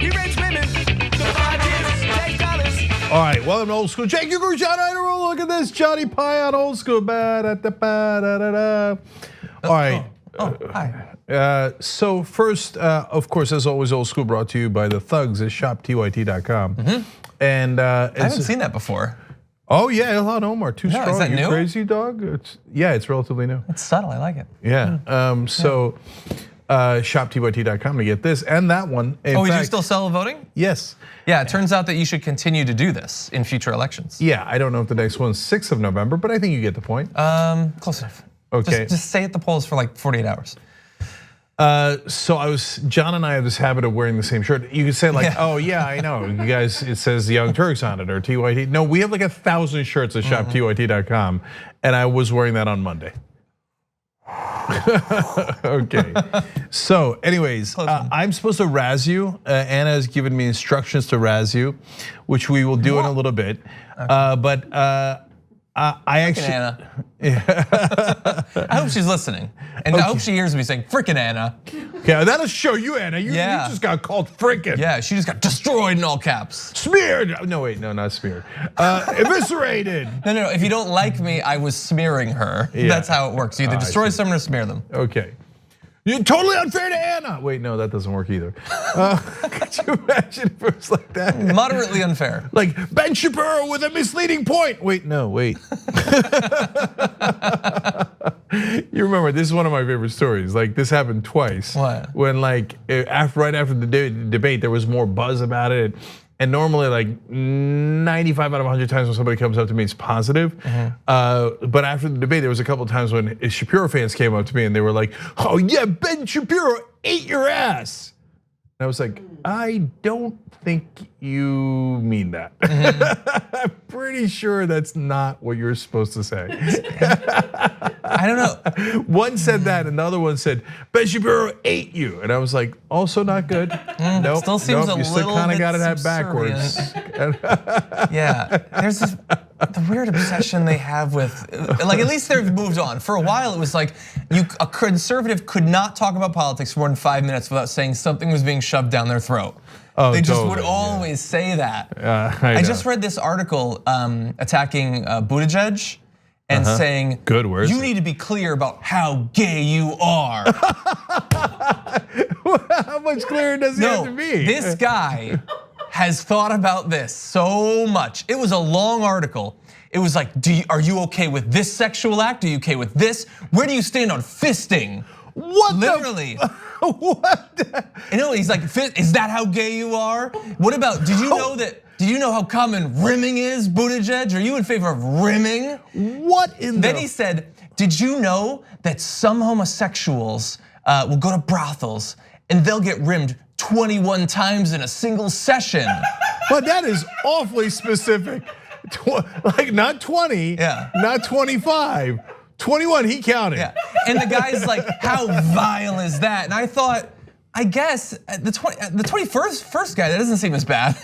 He rapes women. The five years, Jake Dollars. All right, welcome to Old School. Jake, you John Idaho. Look at this, Johnny Pie on Old School. All right. Hi. So first, of course, as always, Old School brought to you by the thugs at shoptyt.com. And I haven't seen that before. Oh yeah, Ilhan Omar, too strong. Is that you new? Crazy dog. It's relatively new. It's subtle. I like it. Yeah. So shoptyt.com to get this and that one. Oh, do you still sell voting? Yes. Yeah, it turns out that you should continue to do this in future elections. Yeah, I don't know if the next one's 6th of November, but I think you get the point. Close enough. Okay. Just stay at the polls for like 48 hours. So John and I have this habit of wearing the same shirt. You could say like, oh yeah, I know. You guys, it says Young Turks on it or TYT. No, we have like 1,000 shirts at shoptyt.com, and I was wearing that on Monday. Okay. So, anyways, I'm supposed to razz you. Anna has given me instructions to razz you, which we will do in a little bit. Okay. But I actually. Anna. I hope she's listening, and I hope she hears me saying "frickin' Anna." Okay, that'll show you, Anna. You just got called frickin'. Yeah, she just got destroyed in all caps. Smeared. No, wait, no, not smeared. Eviscerated. No. If you don't like me, I was smearing her. Yeah. That's how it works. You either destroy someone or smear them. Okay. You're totally unfair to Anna. Wait, no, that doesn't work either. Could you imagine if it was like that? Moderately unfair. Like Ben Shapiro with a misleading point. Wait. You remember, this is one of my favorite stories. Like this happened twice. What? When like right after the debate, there was more buzz about it. And normally like 95 out of 100 times when somebody comes up to me, it's positive. But after the debate, there was a couple of times when Shapiro fans came up to me and they were like, oh yeah, Ben Shapiro ate your ass. And I was like, I don't think you mean that. I'm pretty sure that's not what you're supposed to say. I don't know. One said that and the other one said, Ben Shapiro ate you. And I was like, also not good. Nope, still seems a you still little kind of bit got it at backwards. Yeah, there's this the weird obsession they have with, like at least they've moved on. For a while it was like a conservative could not talk about politics for more than 5 minutes without saying something was being shoved down their throat. Oh, they just would always say that. I just read this article attacking Buttigieg and saying, good words. You need to be clear about how gay you are. How much clearer does he have to be? This guy has thought about this so much. It was a long article. It was like, are you okay with this sexual act? Are you okay with this? Where do you stand on fisting? What? Literally. What? You know, he's like, is that how gay you are? What about, did you know how common rimming is, Buttigieg? Are you in favor of rimming? What in Then he said, did you know that some homosexuals will go to brothels and they'll get rimmed 21 times in a single session? But that is awfully specific. Like not 20, not 25, 21, he counted. Yeah. And the guy's like, how vile is that? And I thought, I guess the 21st guy, that doesn't seem as bad.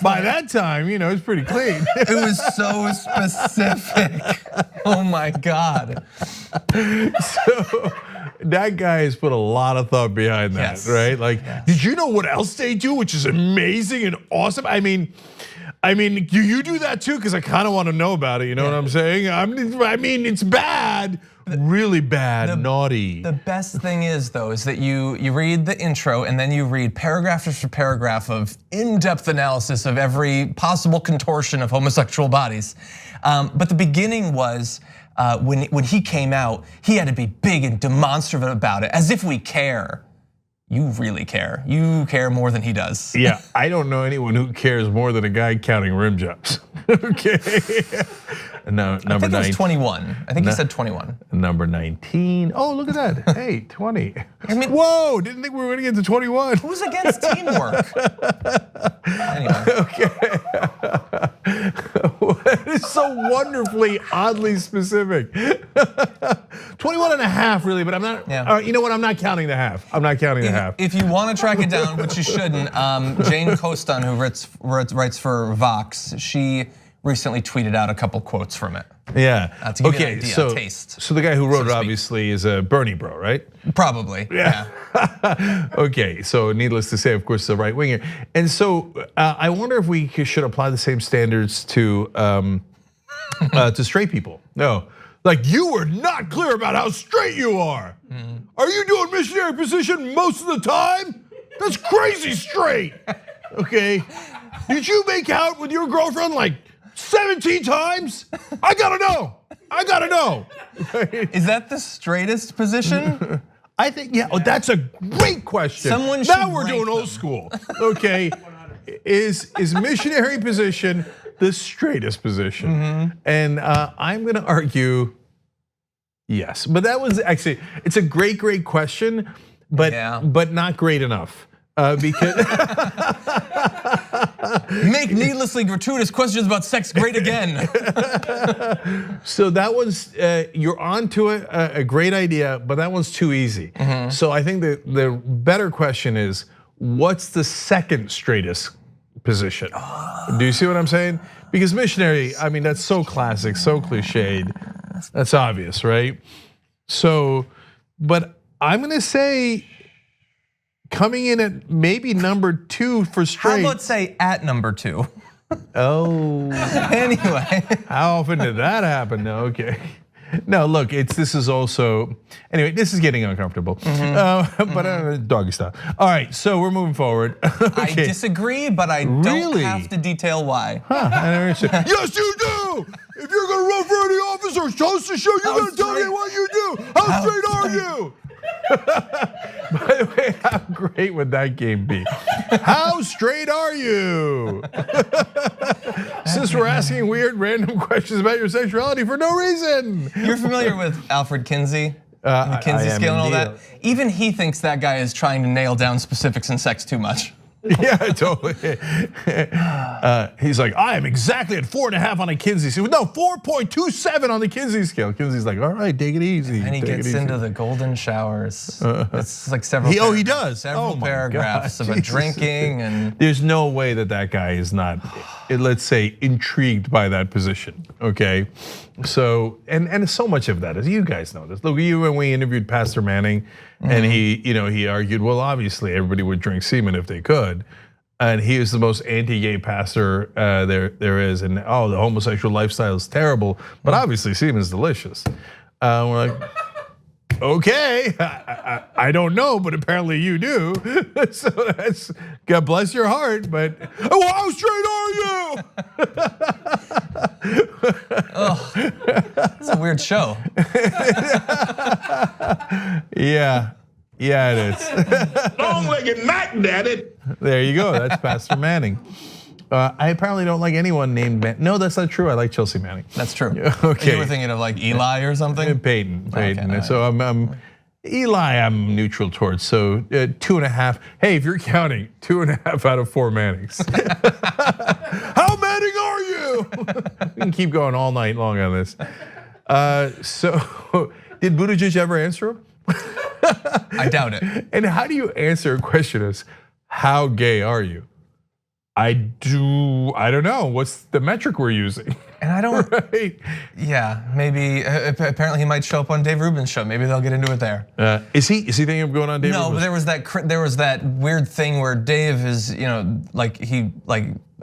By that time, it's pretty clean. It was so specific. Oh my God. So that guy has put a lot of thought behind that, right? Like, did you know what else they do, which is amazing and awesome? I mean, do you do that too? Because I kind of want to know about it. You know what I'm saying? I mean, it's bad, really bad, naughty. The best thing is though, is that you read the intro and then you read paragraph after paragraph of in-depth analysis of every possible contortion of homosexual bodies. But the beginning was when he came out, he had to be big and demonstrative about it, as if we care. You really care. You care more than he does. Yeah, I don't know anyone who cares more than a guy counting rim jobs. Okay. No, number 9. I think it was 21. I think he said 21. Number 19. Oh, look at that. Hey, 20. I mean, whoa, didn't think we were gonna get to 21. Who's against teamwork? Anyway. Okay. It is so wonderfully, oddly specific. 21 and a half, really, but I'm not, you know what, I'm not counting the half. I'm not counting the half. If you want to track it down, which you shouldn't, Jane Costan, who writes for Vox, she recently tweeted out a couple quotes from it. Yeah. To give you an idea, taste. So the guy who wrote it obviously is a Bernie bro, right? Probably. Yeah. Okay. So needless to say, of course, the right winger. And so I wonder if we should apply the same standards to straight people. No. Like, you were not clear about how straight you are. Are you doing missionary position most of the time? That's crazy straight. Okay. Did you make out with your girlfriend like 17 times? I gotta know. Is that the straightest position? I think, yeah, that's a great question. Someone should now we're doing old school. Okay. Is missionary position the straightest position? And I'm gonna argue yes. But that was actually, it's a great question, but not great enough. Because make needlessly gratuitous questions about sex great again. So that was, you're onto it, a great idea, but that one's too easy. So I think the better question is, what's the second straightest position? Do you see what I'm saying? Because missionary, I mean, that's so classic, so cliched. That's obvious, right? So, but I'm gonna say, coming in at maybe number 2 for straight. How about say at number 2? Oh. Anyway. How often did that happen? No, okay. No, look, this is also, anyway, this is getting uncomfortable. But doggy style. All right, so we're moving forward. Okay. I disagree, but I don't have to detail why. Yes, you do! If you're gonna run for any office or host a show, you gotta tell me what you do. How straight are you? By the way, how great would that game be? How straight are you? Since we're asking weird random questions about your sexuality for no reason. You're familiar with Alfred Kinsey? The Kinsey scale and all that? Even he thinks that guy is trying to nail down specifics in sex too much. Yeah, totally. He's like, I am exactly at 4.5 on a Kinsey scale. No, 4.27 on the Kinsey scale. Kinsey's like, all right, take it easy. And he gets into the golden showers. It's like several. He does. Several paragraphs about drinking and. There's no way that guy is not, let's say, intrigued by that position. Okay, so and so much of that is, you guys know this. Look, when we interviewed Pastor Manning, and he argued, well, obviously everybody would drink semen if they could, and he is the most anti-gay pastor there is, and the homosexual lifestyle is terrible, but obviously semen is delicious. We're like, okay, I don't know, but apparently you do. So that's, God bless your heart, but how straight are you? Oh, it's a weird show. Yeah, it is. Long-legged Mac, daddy. There you go, that's Pastor Manning. I apparently don't like anyone named Manning. No, that's not true. I like Chelsea Manning. That's true. Okay. You were thinking of like Eli or something? Peyton. Okay, so I'm Eli, I'm neutral towards, so 2.5. Hey, if you're counting, 2.5 out of 4 Mannings. How Manning are you? We can keep going all night long on this. So, did Buttigieg ever answer him? I doubt it. And how do you answer a question as, how gay are you? I don't know. What's the metric we're using? And I don't. Right. Yeah, maybe. Apparently, he might show up on Dave Rubin's show. Maybe they'll get into it there. Is he thinking of going on Dave? No, Rubin's? but there was that weird thing where Dave is, he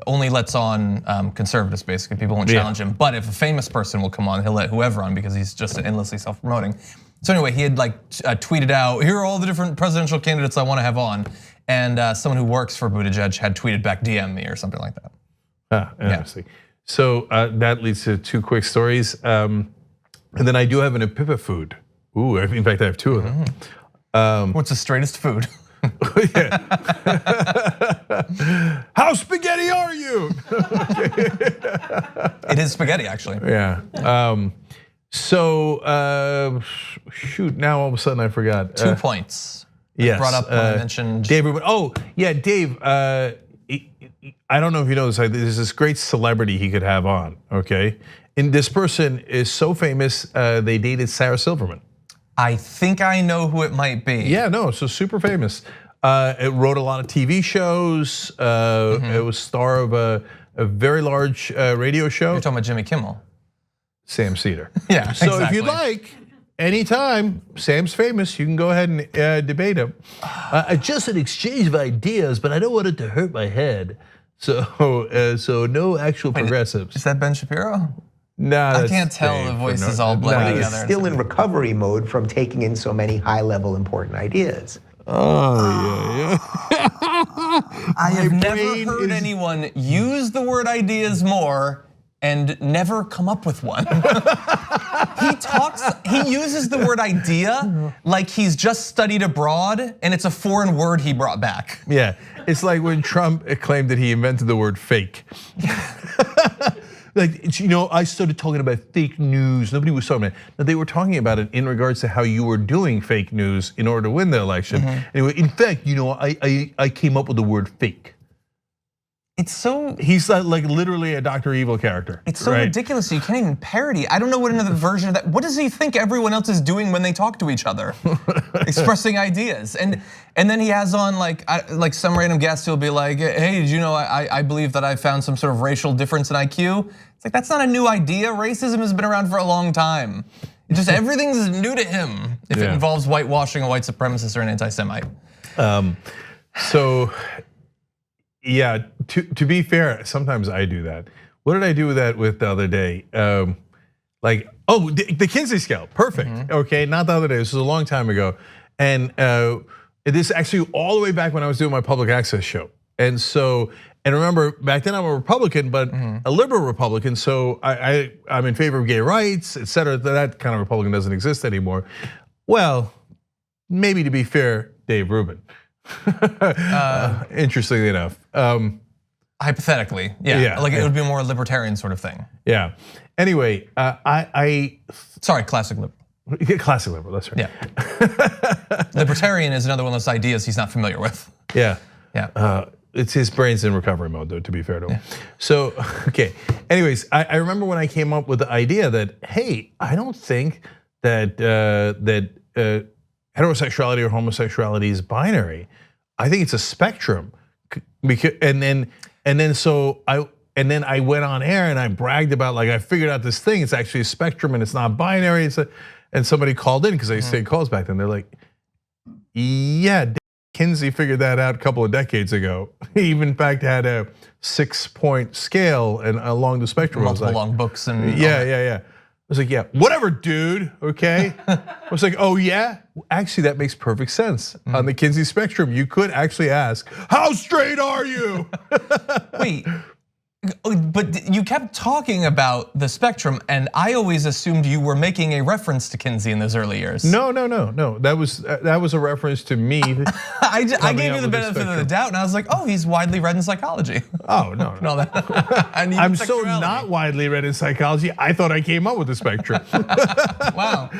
only lets on conservatives. Basically, people won't challenge him. But if a famous person will come on, he'll let whoever on because he's just endlessly self-promoting. So anyway, he had tweeted out, here are all the different presidential candidates I want to have on. And someone who works for Buttigieg had tweeted back, DM me or something like that. Interesting. So that leads to 2 quick stories. And then I do have an Epipa food. Ooh, in fact, I have 2 of them. What's the straightest food? How spaghetti are you? It is spaghetti, actually. Yeah. Shoot, now all of a sudden I forgot. 2 points. Yes. Brought up when I mentioned Dave Rubin. Oh, yeah, Dave. I don't know if you know this. There's this great celebrity he could have on. Okay, and this person is so famous. They dated Sarah Silverman. I think I know who it might be. Yeah, no, so super famous. It wrote a lot of TV shows. It was star of a very large radio show. You're talking about Jimmy Kimmel. Sam Cedar. Yeah, So exactly. if you'd like, anytime, Sam's famous, you can go ahead and debate him. Just an exchange of ideas, but I don't want it to hurt my head. So no actual progressives. Is that Ben Shapiro? No, I can't tell. The voice is all blended together. Still in recovery mode from taking in so many high-level important ideas. Oh yeah. I have never brain heard is- anyone use the word ideas more and never come up with one. He uses the word idea like he's just studied abroad and it's a foreign word he brought back. Yeah, it's like when Trump claimed that he invented the word fake. Like, I started talking about fake news. Nobody was talking about it. No, they were talking about it in regards to how you were doing fake news in order to win the election. Anyway, in fact, I came up with the word fake. It's so He's like literally a Dr. Evil character. It's so right? ridiculous. You can't even parody. I don't know what another version of that. What does he think everyone else is doing when they talk to each other, expressing ideas? And then he has on like some random guest who'll be like, "Hey, did you know I believe that I found some sort of racial difference in IQ?" It's like that's not a new idea. Racism has been around for a long time. Just everything's new to him if it involves whitewashing a white supremacist or an anti-Semite. So. Yeah, to be fair, sometimes I do that. What did I do with that the other day? The Kinsey scale, perfect. Okay, not the other day. This was a long time ago, and this actually all the way back when I was doing my public access show. And remember back then I'm a Republican, but a liberal Republican. So I'm in favor of gay rights, et cetera. That kind of Republican doesn't exist anymore. Well, maybe to be fair, Dave Rubin. Interestingly enough, hypothetically, yeah, like it would be a more libertarian sort of thing. Yeah. Anyway, Sorry, classic liberal. Classic liberal. That's right. Yeah. Libertarian is another one of those ideas he's not familiar with. Yeah. Yeah. It's his brain's in recovery mode, though. To be fair to him. So okay. Anyways, I remember when I came up with the idea that hey, I don't think that heterosexuality or homosexuality is binary. I think it's a spectrum. And then I went on air and I bragged about like I figured out this thing. It's actually a spectrum and it's not binary. And somebody called in because I used to take calls back then. They're like, yeah, Kinsey figured that out a couple of decades ago. He even in fact had a 6-point scale and along the spectrum. Multiple long books and yeah. I was like, yeah, whatever, dude, okay? I was like, oh yeah? Actually, that makes perfect sense. On the Kinsey spectrum, you could actually ask, how straight are you? Wait, but you kept talking about the spectrum and I always assumed you were making a reference to Kinsey in those early years. No. That was a reference to me. I gave you the benefit of the doubt and I was like, oh, he's widely read in psychology. Oh, no. No, I'm so not widely read in psychology, I thought I came up with the spectrum. Wow.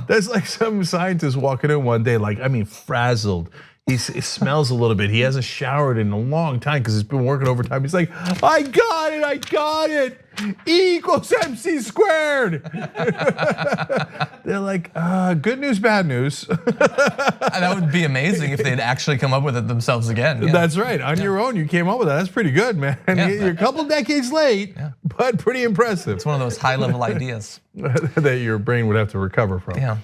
That's like some scientist walking in one day, like, frazzled. He smells a little bit. He hasn't showered in a long time because he's been working overtime. He's like, I got it. E equals MC squared. They're like, good news, bad news. That would be amazing if they'd actually come up with it themselves again. Yeah. That's right. On your own, you came up with that. That's pretty good, man. Yeah. You're a couple decades late, but pretty impressive. It's one of those high-level ideas that your brain would have to recover from. Yeah.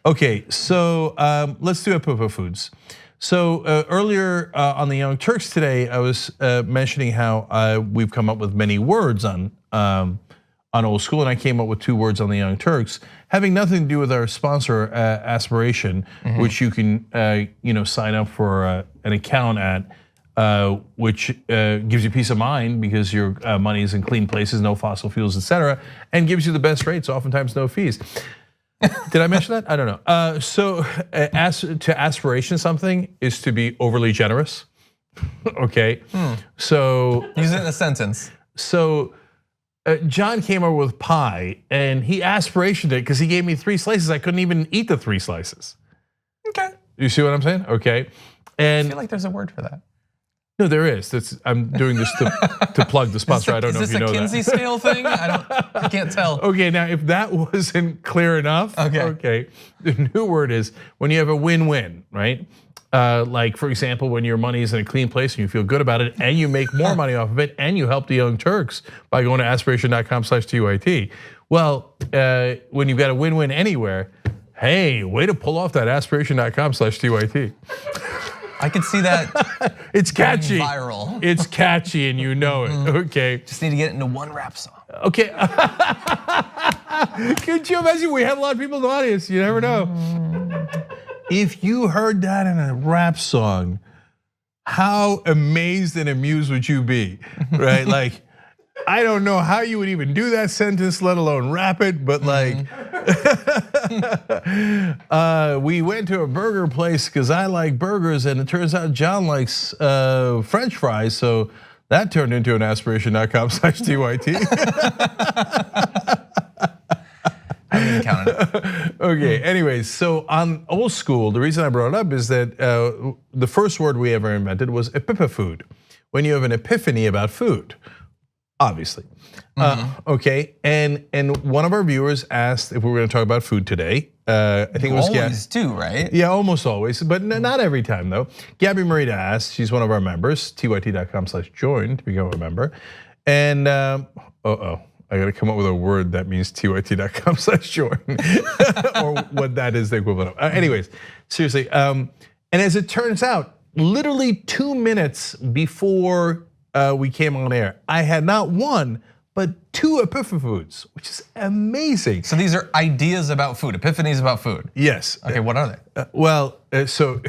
Okay, so let's do Apropos Foods. So earlier on the Young Turks today, I was mentioning how we've come up with many words on Old School, and I came up with 2 words on the Young Turks, having nothing to do with our sponsor, Aspiration, which you can sign up for an account at, which gives you peace of mind because your money is in clean places, no fossil fuels, etc., and gives you the best rates, oftentimes no fees. Did I mention that? I don't know. So to aspiration something is to be overly generous. Okay. So use it in a sentence. So John came over with pie and he aspirationed it because he gave me 3 slices. I couldn't even eat the 3 slices. Okay. You see what I'm saying? Okay. And I feel like there's a word for that. No, there is. I'm doing this to plug the sponsor. I don't know if you know that. Is this a Kinsey scale thing? I can't tell. Okay, now if that wasn't clear enough, okay. The new word is when you have a win-win, right? Like for example, when your money is in a clean place and you feel good about it and you make more money off of it and you help the Young Turks by going to aspiration.com/TYT. Well, when you've got a win-win anywhere, hey, way to pull off that aspiration.com/TYT. I could see that. It's catchy. Viral. It's catchy and you know it, okay. Just need to get it into one rap song. Okay. Could you imagine? We have a lot of people in the audience, you never know. If you heard that in a rap song, how amazed and amused would you be, right? Like, I don't know how you would even do that sentence, let alone rap it, but like, we went to a burger place because I like burgers and it turns out John likes French fries, so that turned into an aspiration.com/TYT. I didn't count it. Okay, anyways, so on old school, the reason I brought it up is that the first word we ever invented was epipafood, when you have an epiphany about food. Obviously, okay, and one of our viewers asked if we were going to talk about food today. I think it was always do, right? Yeah, almost always, but not every time though. Gabby Marita asked, she's one of our members, tyt.com/join to become a member, and I got to come up with a word that means tyt.com/join, or what that is the equivalent of. Anyways, seriously, and as it turns out, literally 2 minutes before we came on air, I had not one, but 2 epiphanfoods, which is amazing. So these are ideas about food, epiphanies about food. Yes. Okay, what are they? Well, so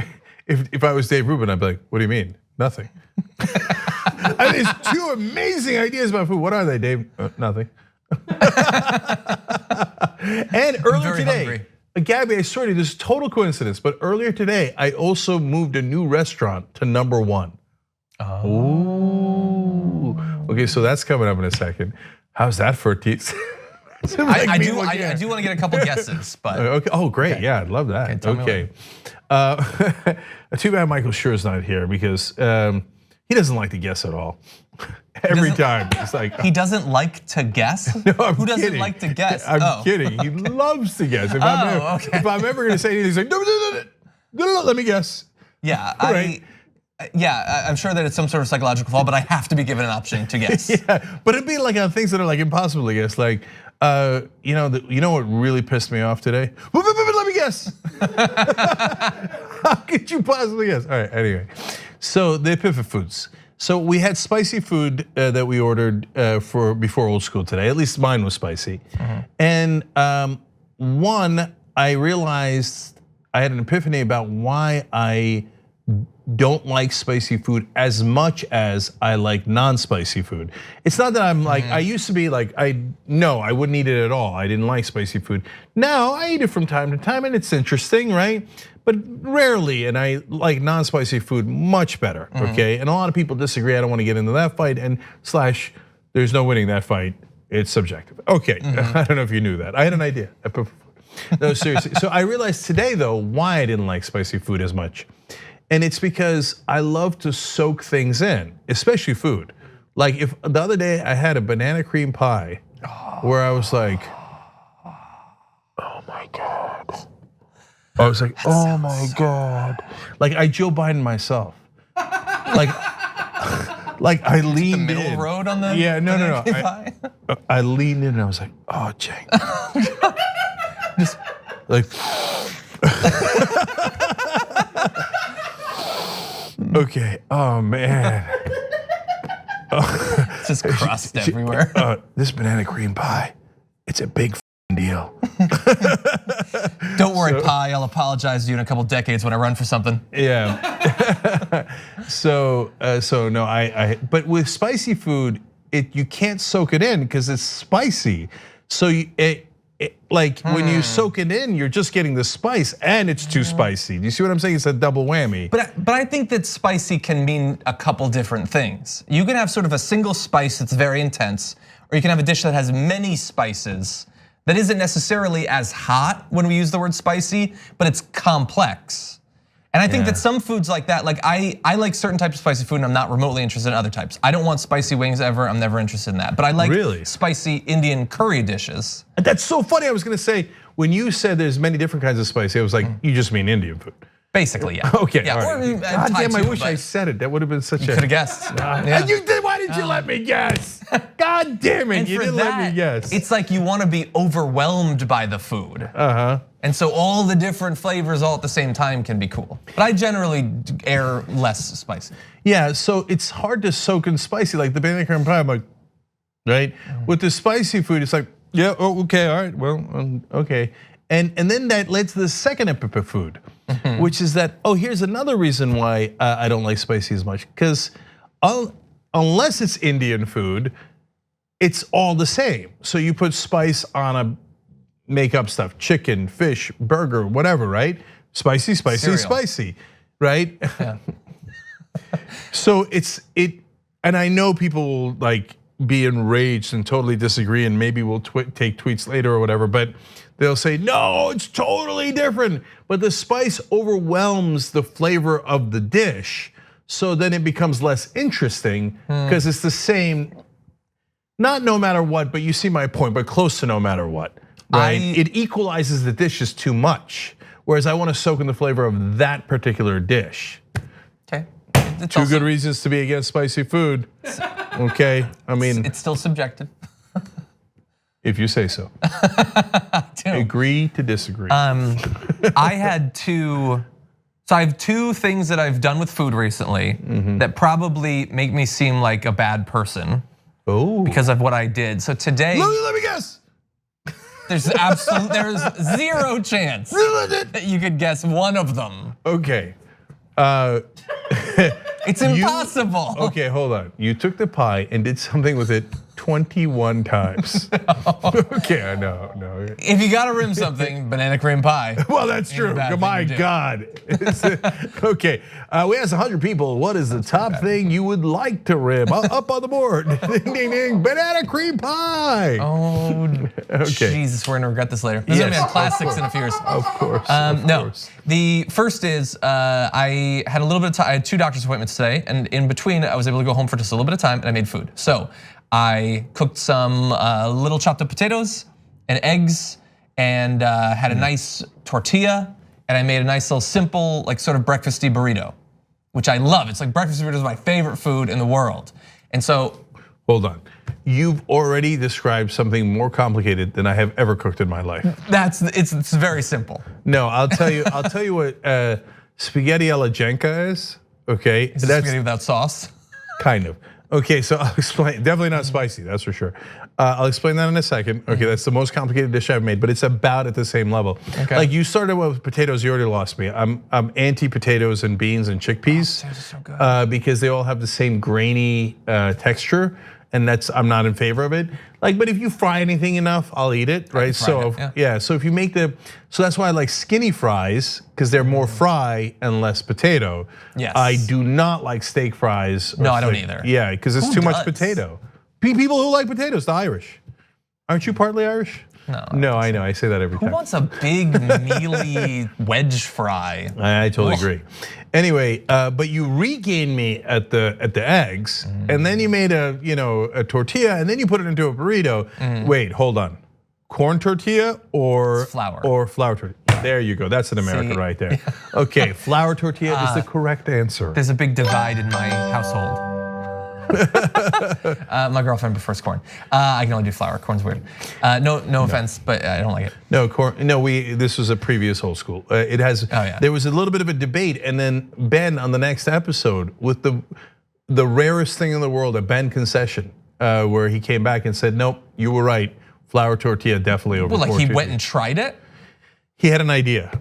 if I was Dave Rubin, I'd be like, what do you mean? Nothing. I mean, it's 2 amazing ideas about food. What are they, Dave? Nothing. And earlier today, hungry. Gabby, I swear to you, this is total coincidence, but earlier today, I also moved a new restaurant to #1. Oh. Okay, so that's coming up in a second. How's that for a tease? I do want to get a couple guesses, but okay. Oh, great! Okay. Yeah, I'd love that. Okay. Too bad Michael Schur's not here because he doesn't like to guess at all. Every time, it's like he doesn't like to guess. No, I'm Who doesn't kidding. like to guess? I'm kidding. He loves to guess. If I'm ever going to say anything, he's like, no, let me guess. Yeah, Right. I'm sure that it's some sort of psychological flaw, but I have to be given an option to guess. Yeah, but it'd be like on things that are like impossible to guess. Like, you know what really pissed me off today? Let me guess. How could you possibly guess? All right, anyway. So the epiphanfoods. So we had spicy food that we ordered for before old school today. At least mine was spicy. And one, I realized I had an epiphany about why I don't like spicy food as much as I like non-spicy food. It's not that I'm like, I used to be like, I wouldn't eat it at all. I didn't like spicy food. Now I eat it from time to time and it's interesting, right? But rarely, and I like non-spicy food much better, okay? And a lot of people disagree, I don't wanna get into that fight, and / there's no winning that fight, it's subjective. Okay, I don't know if you knew that, I had an idea. No, seriously, so I realized today though, why I didn't like spicy food as much. And it's because I love to soak things in, especially food. Like if the other day I had a banana cream pie where I was like, oh my God. I was like, oh my God. Like I Joe Biden myself. Like I leaned in. The middle road on the no. pie? I leaned in and I was like, oh, Cenk. Just like. Okay, oh man. It's just crust everywhere. This banana cream pie, it's a big deal. Don't worry, pie, I'll apologize to you in a couple decades when I run for something. Yeah. So no, but with spicy food, you can't soak it in because it's spicy. So when you soak it in, you're just getting the spice and it's too spicy. Do you see what I'm saying? It's a double whammy. But I think that spicy can mean a couple different things. You can have sort of a single spice that's very intense, or you can have a dish that has many spices that isn't necessarily as hot when we use the word spicy, but it's complex. And I think that some foods like that, like I like certain types of spicy food and I'm not remotely interested in other types. I don't want spicy wings ever, I'm never interested in that. But I like spicy Indian curry dishes. That's so funny, I was gonna say, when you said there's many different kinds of spicy, I was like, you just mean Indian food. Basically, yeah. Okay, yeah. all right. God damn, I wish I said it. That would have been such a. Could have guessed. Yeah. You did. Why didn't you let me guess? God damn it! You didn't let me guess. It's like you want to be overwhelmed by the food. And so all the different flavors all at the same time can be cool. But I generally err less spicy. Yeah, so it's hard to soak in spicy. Like the banana cream pie, I'm like, right? With the spicy food, it's like, yeah, oh, okay, all right, well, okay. And then that led to the second epic of food, which is that, oh, here's another reason why I don't like spicy as much. Because unless it's Indian food, it's all the same. So you put spice on a make up stuff, chicken, fish, burger, whatever, right? Spicy, spicy, Cereal. spicy, right? Yeah. So and I know people will like be enraged and totally disagree, and maybe we'll take tweets later or whatever, but they'll say, no, it's totally different. But the spice overwhelms the flavor of the dish, so then it becomes less interesting because it's the same, not no matter what, but you see my point, but close to no matter what, right? It equalizes the dishes too much, whereas I want to soak in the flavor of that particular dish. Okay. Two good reasons to be against spicy food. Okay, I mean, it's still subjective. If you say so. Agree to disagree. I had two. So I have two things that I've done with food recently that probably make me seem like a bad person. Oh. Because of what I did. So today. Let me guess. There's zero chance that you could guess one of them. Okay. It's impossible. Okay, hold on. You took the pie and did something with it 21 times. Okay, I know, no. If you gotta rim something, banana cream pie. Well, that's true. My God. Okay, we asked 100 people, what is the top thing you would like to rim? Up on the board. Ding, ding, ding. Banana cream pie. Oh, okay. Jesus, we're gonna regret this later. This is gonna be on classics in a few years. Of course. No, the first is I had a little bit of time. I had 2 doctor's appointments today, and in between, I was able to go home for just a little bit of time, and I made food. So I cooked some little chopped up potatoes and eggs, and had a nice tortilla, and I made a nice little simple, like sort of breakfasty burrito, which I love. It's like breakfast burrito is my favorite food in the world, and so. Hold on. You've already described something more complicated than I have ever cooked in my life. It's very simple. No, I'll tell you what Spaghetti-Ala-Cenka is. Okay, Is it spaghetti without sauce? Kind of. Okay, so I'll explain. Definitely not spicy, that's for sure. I'll explain that in a second. Okay, that's the most complicated dish I've made, but it's about at the same level. Okay. Like you started with potatoes, you already lost me. I'm anti-potatoes and beans and chickpeas. Potatoes are so good. Because they all have the same grainy texture, and I'm not in favor of it. Like, but if you fry anything enough, I'll eat it, right? So yeah. So if you make so that's why I like skinny fries, because they're more fry and less potato. Yes. I do not like steak fries. No, I don't either. Yeah, because it's too much potato. People who like potatoes, the Irish. Aren't you partly Irish? No. No, I know. I say that every time. Who wants a big mealy wedge fry? I totally agree. Anyway, but you regained me at the eggs, and then you made a tortilla, and then you put it into a burrito. Wait, hold on. Corn tortilla or flour? Or flour tortilla. There you go. That's an American right there. Okay, flour tortilla is the correct answer. There's a big divide in my household. My girlfriend prefers corn. I can only do flour. Corn's weird. No offense, but I don't like it. No, corn. No, this was a previous whole school. It has. Oh, yeah. There was a little bit of a debate, and then Ben on the next episode with the rarest thing in the world, a Ben concession, where he came back and said, "Nope, you were right. Flour tortilla definitely over." Well, like corn he tortilla. went and tried it. He had an idea.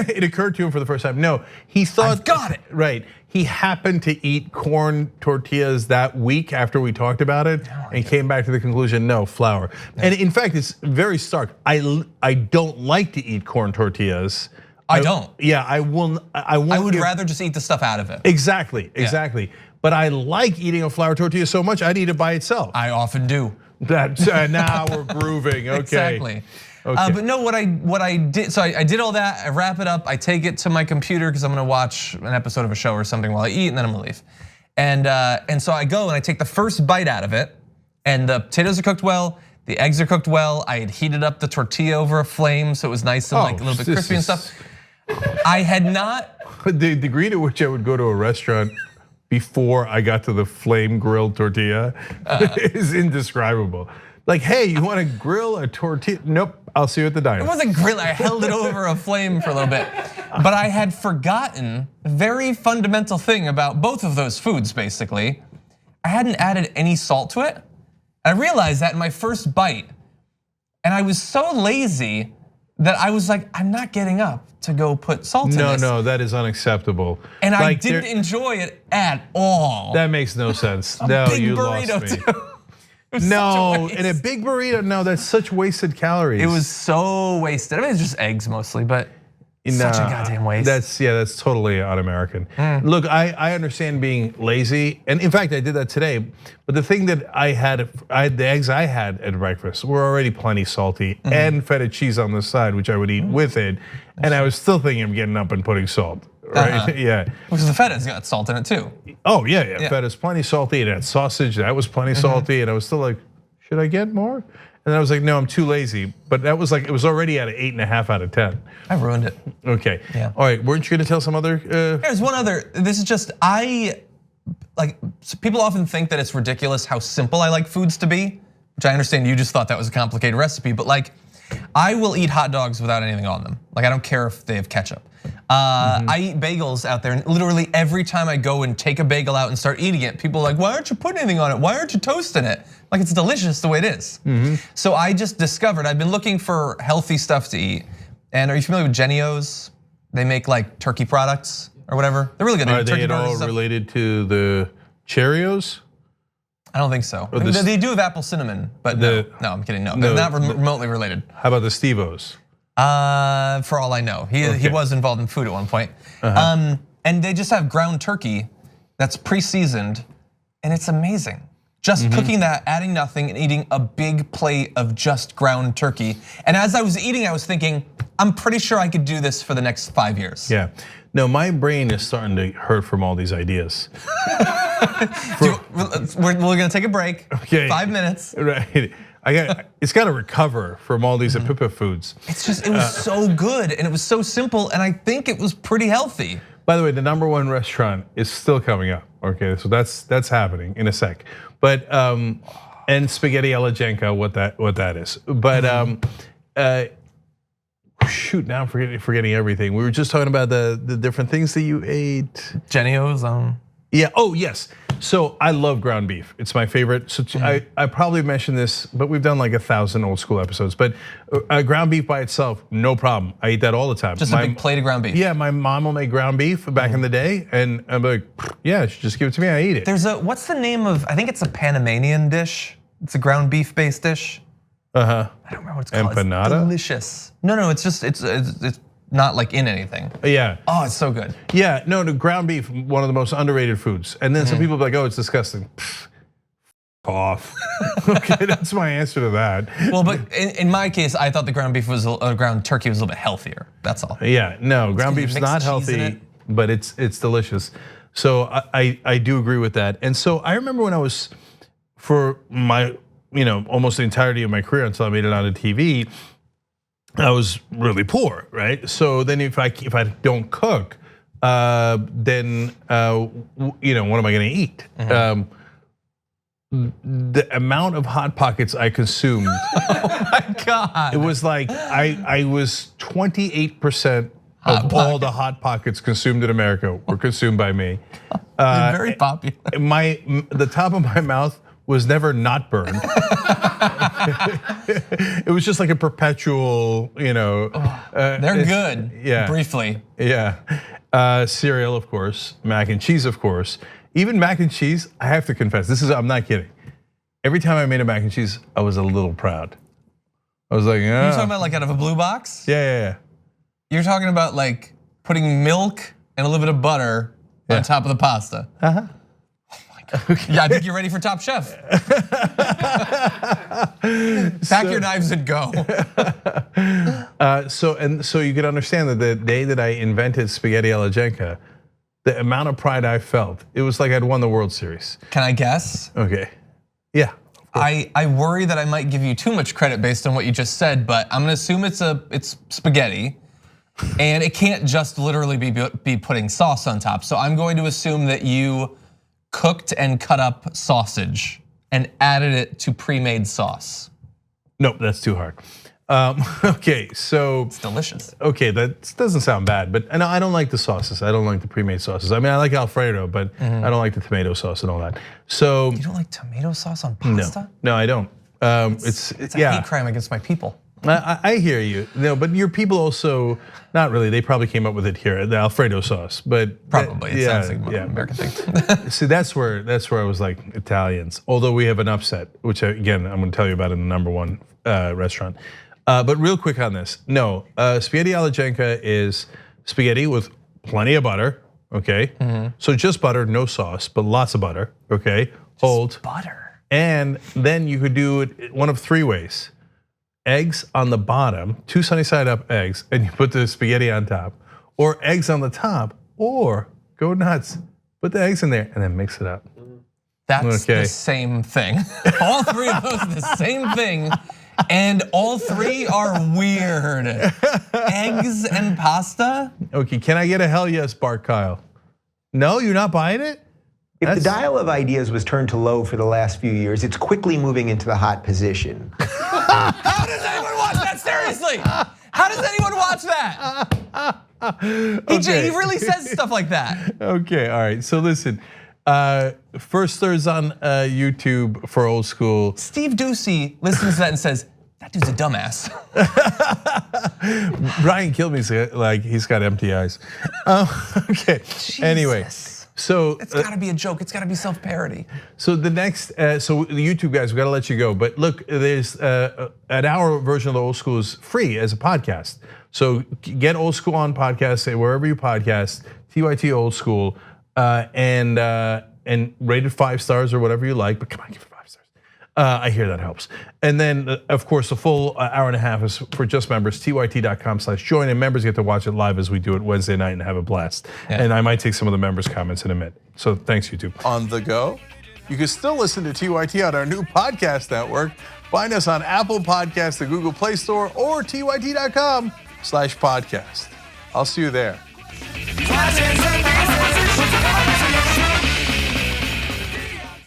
It occurred to him for the first time. No, he thought. I've got it. Right. He happened to eat corn tortillas that week after we talked about it, and came back to the conclusion, no, flour. And in fact, it's very stark. I don't like to eat corn tortillas. I don't. Yeah, I will. I would rather just eat the stuff out of it. Exactly. But I like eating a flour tortilla so much, I'd eat it by itself. I often do. That's now we're grooving. Okay. Exactly. Okay. But no, what I did, so I did all that. I wrap it up. I take it to my computer because I'm gonna watch an episode of a show or something while I eat, and then I'm gonna leave. And so I go and I take the first bite out of it, and the potatoes are cooked well. The eggs are cooked well. I had heated up the tortilla over a flame, so it was nice and like a little bit crispy and stuff. I had not. The degree to which I would go to a restaurant before I got to the flame grilled tortilla is indescribable. Like, hey, you want to grill a tortilla? Nope, I'll see you at the diner. It wasn't grill. I held it over a flame for a little bit. But I had forgotten a very fundamental thing about both of those foods, basically. I hadn't added any salt to it. I realized that in my first bite. And I was so lazy that I was like, I'm not getting up to go put salt in this. No, that is unacceptable. And I didn't enjoy it at all. That makes no sense. No, you lost me. No, and a big burrito, no, that's such wasted calories. It was so wasted. I mean, it's just eggs mostly, but such a goddamn waste. That's totally un-American. Look, I understand being lazy, and in fact, I did that today. But the thing that the eggs I had at breakfast were already plenty salty, and feta cheese on the side, which I would eat with it, and I was still thinking of getting up and putting salt. Right? Yeah. Because the feta's got salt in it too. Oh yeah. Feta's plenty salty. It had sausage that was plenty salty, and I was still like, should I get more? And I was like, no, I'm too lazy. But that was like, it was already at an 8.5 out of 10. I ruined it. Okay. Yeah. All right. Weren't you gonna tell some other? There's one other. This is just people often think that it's ridiculous how simple I like foods to be, which I understand you just thought that was a complicated recipe, but like, I will eat hot dogs without anything on them. Like I don't care if they have ketchup. I eat bagels out there, and literally every time I go and take a bagel out and start eating it, people are like, why aren't you putting anything on it? Why aren't you toasting it? Like it's delicious the way it is. So I just discovered, I've been looking for healthy stuff to eat. And are you familiar with Jenny-O's? They make like turkey products or whatever. They're really good. Are they at all related to the Cheerios? I don't think so. They do have apple cinnamon, but no, I'm kidding. No, they're not remotely related. How about the Steve-O's? For all I know, he was involved in food at one point. And they just have ground turkey that's pre-seasoned, and it's amazing. Just cooking that, adding nothing, and eating a big plate of just ground turkey. And as I was eating, I was thinking, I'm pretty sure I could do this for the next 5 years. Yeah. No, my brain is starting to hurt from all these ideas. We're gonna take a break. Okay. 5 minutes. Right. It's got to recover from all these Apipa foods. It's just, it was so good and it was so simple, and I think it was pretty healthy. By the way, the #1 restaurant is still coming up. Okay, so that's happening in a sec. But and Spaghetti-Ala-Cenka, what that is. But shoot, now I'm forgetting everything. We were just talking about the different things that you ate. Jenny-O's. Yeah. Oh yes. So I love ground beef. It's my favorite. So I probably mentioned this, but we've done like 1,000 old school episodes. But ground beef by itself, no problem. I eat that all the time. Just a big plate of ground beef. Yeah, my mom will make ground beef back in the day, and I'm like, yeah, just give it to me. I eat it. There's what's the name of? I think it's a Panamanian dish. It's a ground beef based dish. I don't remember what it's called. Empanada? It's delicious. No, it's just it's not like in anything. Yeah. Oh, it's so good. Yeah, no, the ground beef, one of the most underrated foods. And then some people be like, oh, it's disgusting. Off. Okay, that's my answer to that. Well, but in my case, I thought the ground beef ground turkey was a little bit healthier. That's all. Yeah, no, ground beef's not healthy, but it's delicious. So I do agree with that. And so I remember when I was, for my, almost the entirety of my career until I made it on TV, I was really poor, right? So then if I don't cook, then what am I gonna eat? The amount of Hot Pockets I consumed. Oh my God. It was like, I was 28% of all the Hot Pockets consumed in America were consumed by me. They're very popular. The top of my mouth was never not burned. It was just like a perpetual, they're good. Yeah. Briefly. Yeah. Cereal, of course. Mac and cheese, of course. Even mac and cheese, I have to confess, I'm not kidding. Every time I made a mac and cheese, I was a little proud. I was like, You're talking about like out of a blue box? Yeah. You're talking about like putting milk and a little bit of butter on top of the pasta. Okay. Yeah, I think you're ready for Top Chef. Pack your knives and go. So you can understand that the day that I invented Spaghetti-Ala-Cenka, the amount of pride I felt, it was like I'd won the World Series. Can I guess? Okay. Yeah. I worry that I might give you too much credit based on what you just said, but I'm gonna assume it's spaghetti. And it can't just literally be putting sauce on top. So I'm going to assume that you cooked and cut up sausage and added it to pre-made sauce. Nope, that's too hard. Okay, so it's delicious. Okay, that doesn't sound bad, but I don't like the sauces. I don't like the pre-made sauces. I mean, I like Alfredo, but I don't like the tomato sauce and all that. So you don't like tomato sauce on pasta? No, I don't. It's a hate crime against my people. I hear you. No, but your people also, not really. They probably came up with it here, the Alfredo sauce, but probably it sounds like an American thing. See, that's where I was like Italians. Although we have an upset, which again I'm going to tell you about in the #1 restaurant. But real quick on this, no, Spaghetti-Ala-Cenka is spaghetti with plenty of butter, okay? So just butter, no sauce, but lots of butter, okay? Hold. Butter. And then you could do it one of 3 ways. Eggs on the bottom, 2 sunny side up eggs, and you put the spaghetti on top. Or eggs on the top, or go nuts, put the eggs in there and then mix it up. That's the same thing. All 3 of those are the same thing. And all 3 are weird. Eggs and pasta? Okay, can I get a hell yes, Bart Kyle? No, you're not buying it? If the dial of ideas was turned to low for the last few years, it's quickly moving into the hot position. How does anyone watch that? Seriously? How does anyone watch that? He really says stuff like that. Okay, all right, so listen. First there's on YouTube for old school. Steve Ducey listens to that and says, that dude's a dumbass. Brian killed me, like he's got empty eyes. Okay, Jesus. Anyway. So it's gotta be a joke, it's gotta be self-parody. So the next, so the YouTube guys, we gotta let you go. But look, there's an hour version of the old school is free as a podcast. So get old school on podcast, wherever you podcast, TYT old school. And rate it 5 stars or whatever you like, but come on, give it 5 stars. I hear that helps. And then, of course, the full hour and a half is for just members, tyt.com/join, and members get to watch it live as we do it Wednesday night and have a blast. Yeah. And I might take some of the members' comments in a minute. So thanks, YouTube. On the go, you can still listen to TYT on our new podcast network. Find us on Apple Podcasts, the Google Play Store, or tyt.com/podcast. I'll see you there.